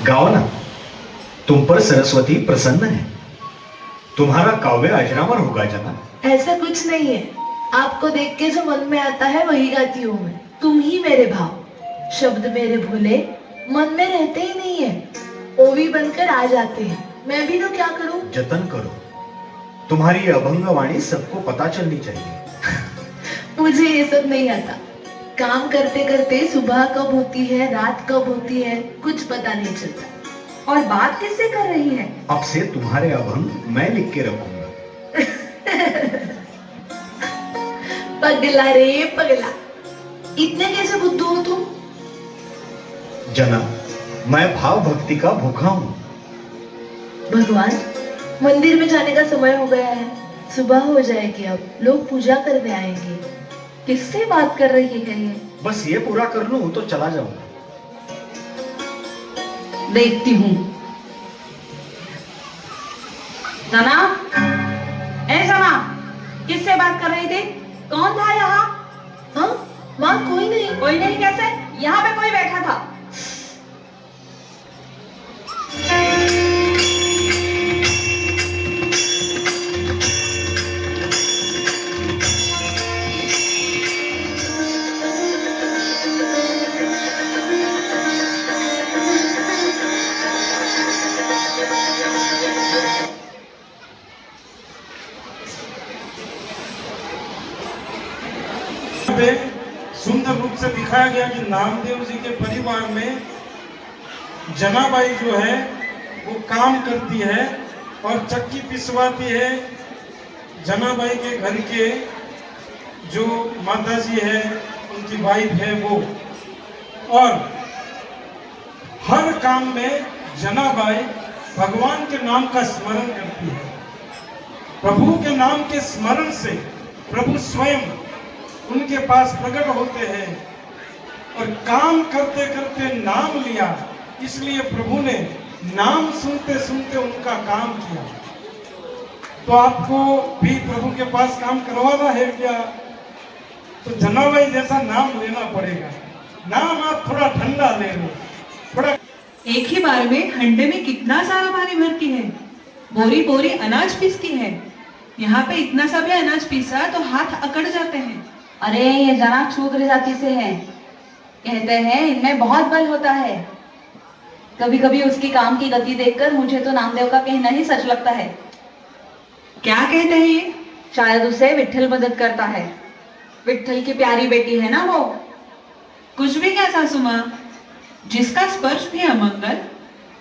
गाओ ना। तुम पर सरस्वती प्रसन्न है। तुम्हारा काव्य अजरामर होगा जना। ऐसा कुछ नहीं है, आपको देख के जो मन में आता है वही गाती हूँ मैं। तुम ही मेरे भाव, शब्द मेरे भूले मन में रहते ही नहीं है, ओवी बनकर आ जाते हैं। मैं भी तो क्या करूं? जतन करो, तुम्हारी अभंग वाणी सबको पता चलनी चाहिए। मुझे ये सब नहीं आता। काम करते करते सुबह कब होती है रात कब होती है कुछ पता नहीं चलता। और बात किससे कर रही है? अब से तुम्हारे अभंग मैं लिख के रखूंगा। पगला रे पगला, इतने कैसे बुद्धू हो तुम? जना, मैं भाव भक्ति का भूखा हूं। भगवान, मंदिर में जाने का समय हो गया है, सुबह हो जाएगी, अब लोग पूजा करने आएंगे। किससे बात कर रही है ये? बस ये पूरा कर लूं तो चला जाऊंगा। देखती हूँ। जना, ए जना, किससे बात कर रही थी? कौन था यहाँ? हाँ माँ, कोई नहीं। कोई नहीं कैसे? यहाँ पे कोई बैठा था। सुंदर रूप से दिखाया गया कि नामदेव जी के परिवार में जनाबाई जो है वो काम करती है और चक्की पिसवाती है। जनाबाई के घर के जो माताजी है, उनकी वाइफ है वो, और हर काम में जनाबाई भगवान के नाम का स्मरण करती है। प्रभु के नाम के स्मरण से प्रभु स्वयं उनके पास प्रकट होते हैं और काम करते करते नाम लिया, इसलिए प्रभु ने नाम सुनते सुनते उनका काम किया। तो आपको भी प्रभु के पास काम करवाना है क्या? तो जनाबाई जैसा नाम लेना पड़ेगा। नाम आप थोड़ा ठंडा ले लो, थोड़ा। एक ही बार में हंडे में कितना सारा पानी भरती है, बोरी बोरी अनाज पीसती है। यहाँ पे इतना सा भी अनाज पीसा तो हाथ अकड़ जाते हैं। अरे ये जना शूद्र जाति से है, कहते हैं इनमें बहुत बल होता है। कभी कभी उसकी काम की गति देखकर मुझे तो नामदेव का कहना ही सच लगता है। क्या कहते हैं ये? शायद उसे विट्ठल मदद करता है। विट्ठल की प्यारी बेटी है ना वो। कुछ भी क्या सासू माँ, जिसका स्पर्श भी अमंगल,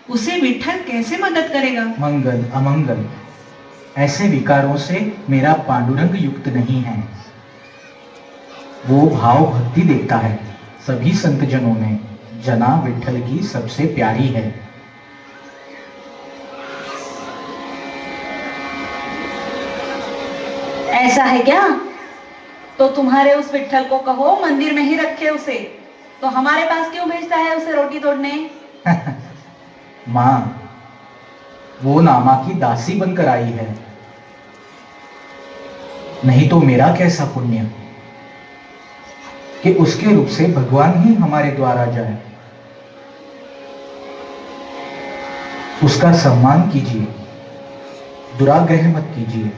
उसे विट्ठल कैसे मदद करेगा? मंगल अमंगल ऐसे विकारों से मेरा पांडुरंग युक्त नहीं है। वो भाव भक्ति देखता है। सभी संत जनों में जना विट्ठल की सबसे प्यारी है। ऐसा है क्या? तो तुम्हारे उस विट्ठल को कहो मंदिर में ही रखे उसे। तो हमारे पास क्यों भेजता है उसे रोटी तोड़ने? माँ, वो नामा की दासी बनकर आई है, नहीं तो मेरा कैसा पुण्य कि उसके रूप से भगवान ही हमारे द्वारा जाए। उसका सम्मान कीजिए, दुराग्रह मत कीजिए।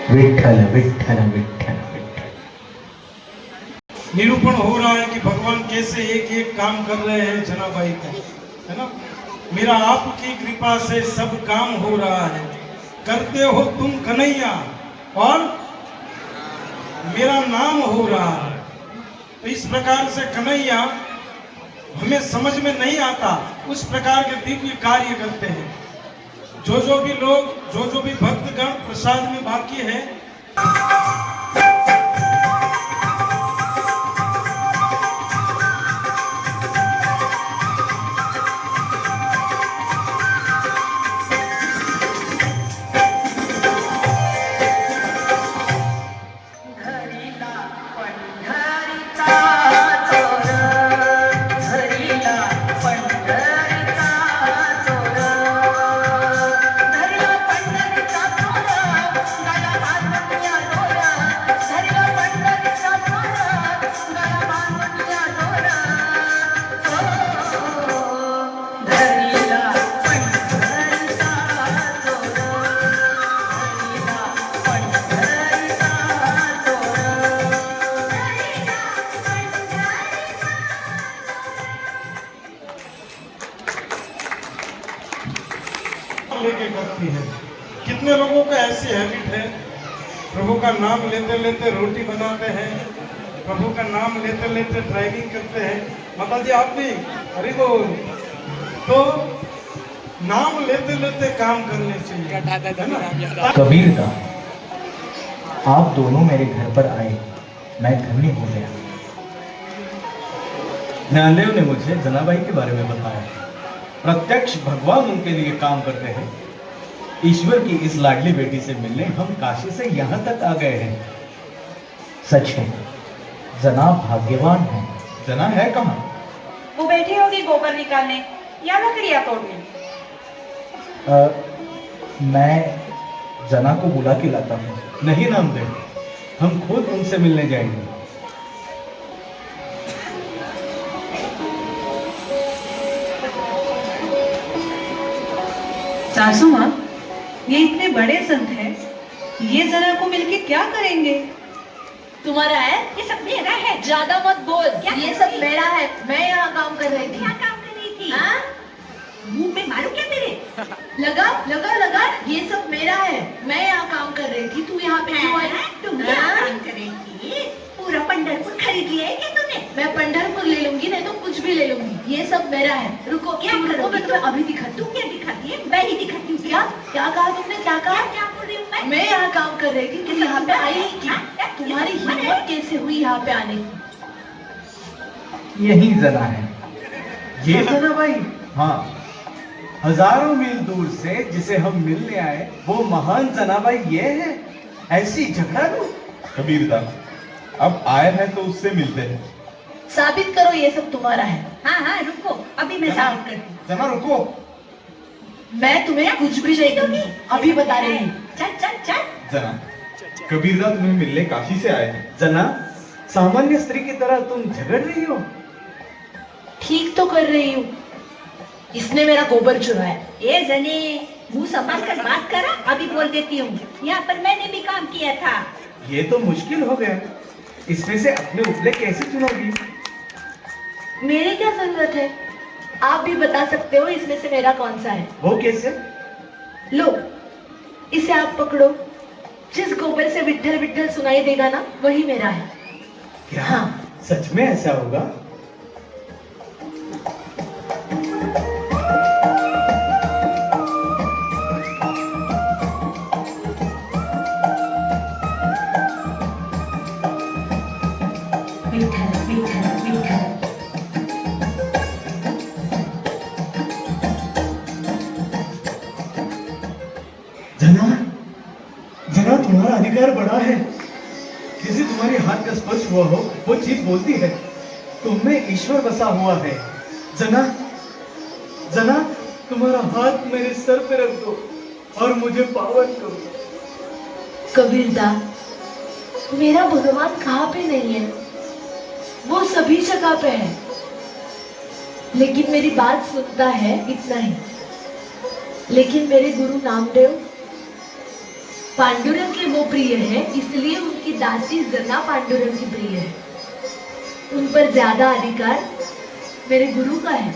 विट्ठल विट्ठल विट्ठल विट्ठल। निरूपण हो रहा है कि भगवान कैसे एक एक काम कर रहे हैं जनाबाई का, है ना। मेरा आपकी कृपा से सब काम हो रहा है, करते हो तुम कन्हैया और मेरा नाम हो रहा है। तो इस प्रकार से कन्हैया हमें समझ में नहीं आता, उस प्रकार के दिव्य कार्य करते हैं। जो भी लोग, जो भी भक्तगण प्रसाद में बाकी है, लेके करती है। कितने लोगों का ऐसी हैबिट है, प्रभु का नाम लेते लेते रोटी बनाते हैं, प्रभु का नाम लेते लेते ड्राइविंग करते हैं। माता जी आप भी हरि बोल। तो नाम लेते लेते काम करने चाहिए, है ना? कबीरदा, आप दोनों मेरे घर पर आए, मैं धन्य हो गया। ज्ञानदेव ने मुझे जनाबाई के बारे में बताया। प्रत्यक्ष भगवान उनके लिए काम करते हैं। ईश्वर की इस लाडली बेटी से मिलने हम काशी से यहाँ तक आ गए हैं। सच है, जना भाग्यवान है। जना है कहाँ? वो बैठी होगी गोबर निकालने या लकड़ियां तोड़ने। मैं जना को बुला के लाता हूँ। नहीं नामदेव, हम खुद उनसे मिलने जाएंगे। सासू माँ, ये इतने बड़े संत हैं, ये जना को मिलके क्या करेंगे? तुम्हारा है? ये सब मेरा है। ज्यादा मत बोल। क्या ये कर सब रही? मेरा है। मैं यहाँ काम कर रही थी। क्या काम कर रही थी? हाँ? मुंह पे मारू क्या तेरे? लगा लगा लगा, ये सब मेरा है। मैं यहाँ काम कर रही थी, तू यहाँ पे क्यों आई? तुम क्या काम कर रही थी? पूरा पंढरपुर खरीद लिया है क्या तूने? मैं पंढरपुर ले लूंगी, नहीं तो कुछ भी ले लूंगी। ये सब मेरा है। रुको, क्या तुम रुको, करोगी? मैं तुम्हें अभी दिखाती तू हूँ। क्या दिखाती है? मैं ही दिखाती हूँ। क्या क्या कहा तुमने? क्या कहा? क्या बोल रही हूँ मैं? मैं यहाँ काम कर रही थी, तुम ये सब यहाँ पे तुम्हारा आई है? ही क्यों? हाँ? तुम्हारी ये सब तुम्हारा हिम्मत कैसे हुई यहाँ पे आने की? यही जना है। ये जनाबाई? हाँ, हजारों मील दूर से जिसे हम मिलने आए, वो महान जनाबाई ये है? ऐसी झगड़ालू? कबीरदा, अब आए हैं तो उससे मिलते हैं। साबित करो ये सब तुम्हारा है। हाँ हाँ रुको, अभी मैं साबित करती हूँ। जना रुको। मैं तुम्हें कुछ भी नहीं दूंगी, अभी बता रही हूँ। चल चल चल। जना, कबीरदा तुम्हें मिलने काशी से आए हैं। जना, सामान्य स्त्री की तरह तुम झगड़ रही हो? ठीक तो कर रही हूँ। इसने मेरा गोबर चुराया। ए जने, मुंह संभाल कर बात करा। अभी बोल देती हूँ, यहाँ पर मैंने भी काम किया था। ये तो मुश्किल हो गया। इसमें से अपने उपले कैसे चुनोगी? मेरी क्या जरूरत है? आप भी बता सकते हो इसमें से मेरा कौन सा है। वो कैसे? लो, इसे आप पकड़ो। जिस गोबर से विट्ठल विट्ठल सुनाई देगा ना, वही मेरा है। क्या हाँ। सच में ऐसा होगा? विठ्ठल विठ्ठल विठ्ठल। जना, जना तुम्हारा अधिकार बड़ा है। किसी तुम्हारे हाथ का स्पर्श हुआ हो, वो चीज बोलती है। तुम में ईश्वर बसा हुआ है। जना, जना, तुम्हारा हाथ मेरे सर पे रख दो और मुझे पावन करो। कबीरदा, मेरा भगवान कहाँ पे नहीं है? वो सभी जगह पे है, लेकिन मेरी बात सुनता है, इतना ही। लेकिन मेरे गुरु नामदेव पांडुरंग के वो प्रिय है, इसलिए उनकी दासी जना पांडुरंग की प्रिय है। उन पर ज्यादा अधिकार मेरे गुरु का है।